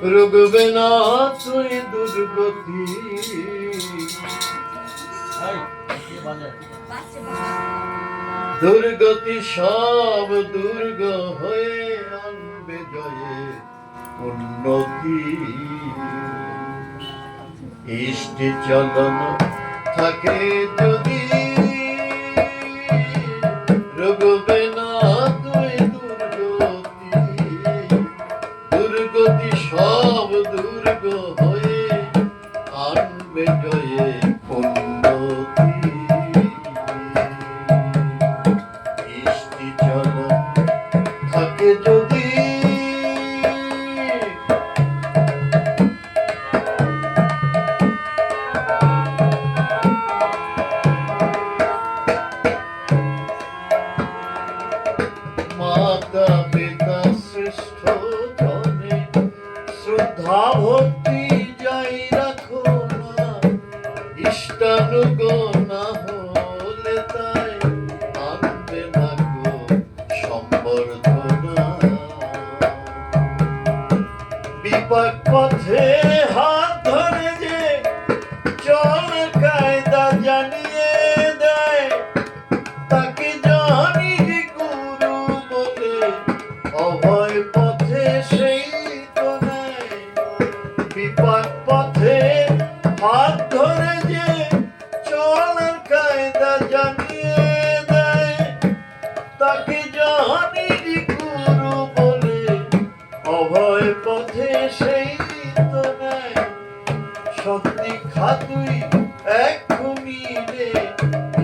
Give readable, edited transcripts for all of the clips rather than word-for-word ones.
রুগবে না তুই দুর্গতি, দুর্গতি সব দুর্গ হয়ে আনবে জয়ে উন্নতি। ইষ্টি চলন থাকে যদি রুগবে না তুই দুর্গতি, দুর্গতি সব দুর্গ হয়ে আনবে জয়ে উন্নতি। ইষ্টি চলন থাকে যদি মাতা পিতা শ্রেষ্ঠ জনে শ্রদ্ধা ভক্তি যাই রাখো না, ইষ্টানুগো না হলে তাই আনবে না গো সম্বর্ধনা। বিপাক পথে হাত ধরে যে চল কায়দা জানিয়ে দেয়, তাকে জানি গুরু বলে অভয় পথে সেই তো নেয়। বিপাক পথে হাত ধরে যে চল কায়দা জানিয়ে দেয়, তাকে জানি গুরু বলে অভয় পথে সেই তো নেয়। সত্যি খাতুই এক্ষুনি রে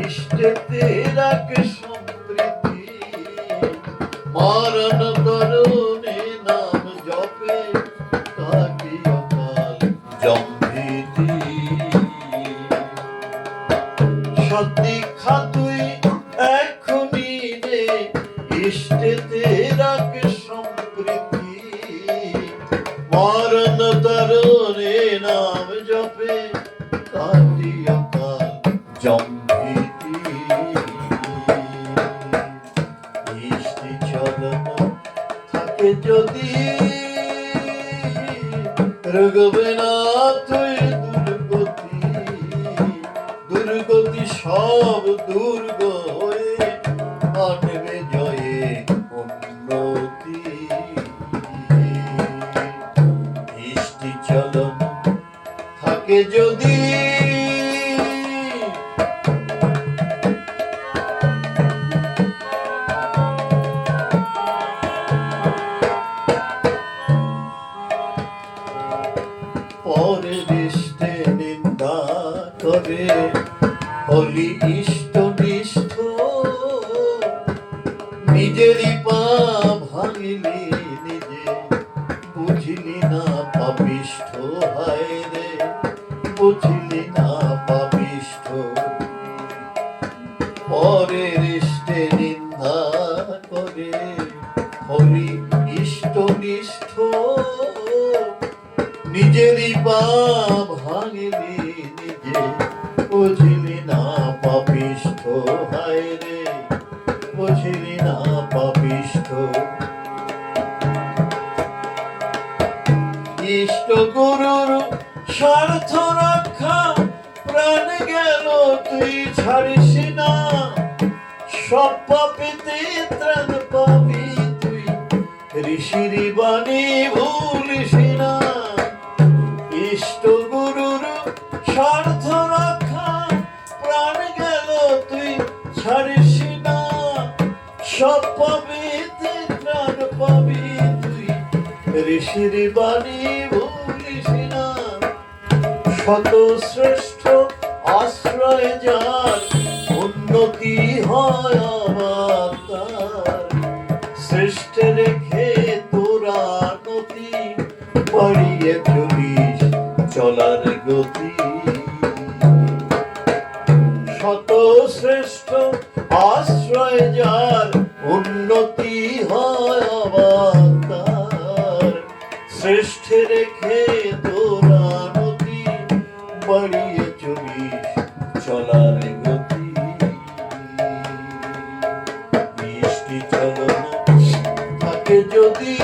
ইষ্টেতে রাখে সমৃদ্ধি, মরণ তরুণে নাম জপে তাকে অকাল জম্ভীতি। সত্যি খাতুই এক্ষুনি রে ইষ্টেতে রাখে সমৃদ্ধি, মরণ তরুণে নাম জপে তাকে অকাল জম্ভীতি। ইষ্টি চলন থাকে যদি রুগবে না তুই দুর্গতি, দুর্গতি সব দুর্গ হয়ে আনবে জয়ে উন্নতি। ইষ্টি চলন থাকে যদি পরের ইষ্টে নিন্দা করে হলি ইষ্ট নিষ্ঠ, নিজেরই পা ভাঙিলি নিজে বুঝিলি না পাপিষ্ঠ। হায় রে বুঝিলি না পাপিষ্ঠ। পরের ইষ্টে নিন্দা করে হলি ইষ্ট নিষ্ঠ, নিজেরই পা ভাঙিলি নিজে বুঝিলি না পাপিষ্ঠ। হায় রে বুঝিলি না পাপিষ্ঠ। ইষ্ট গুরুর স্বার্থ রক্ষা প্রাণ গেল তুই ছাড়িস না, সব পাপেতে ত্রাণ পাবি তুই ঋষির বাণী ভুলিস না। ইষ্ট গুরুর স্বার্থ রক্ষা প্রাণ গেল তুই ছাড়িস না, সব পাপেতে ত্রাণ পাবি তুই ঋষির বাণী ভুলিস না। শত শ্রেষ্ঠ আশ্রয় যার উন্নতি হয় আবার তার, শ্রেষ্ঠ রেখে তোরা নতি বাড়িয়ে চলিস চলার গতি। শত শ্রেষ্ঠ আশ্রয় যার উন্নতি হয় আবার তার, শ্রেষ্ঠ রেখে তোরা নতি বাড়িয়ে চলিস চলার গতি। ইষ্টি চলন থাকে যদি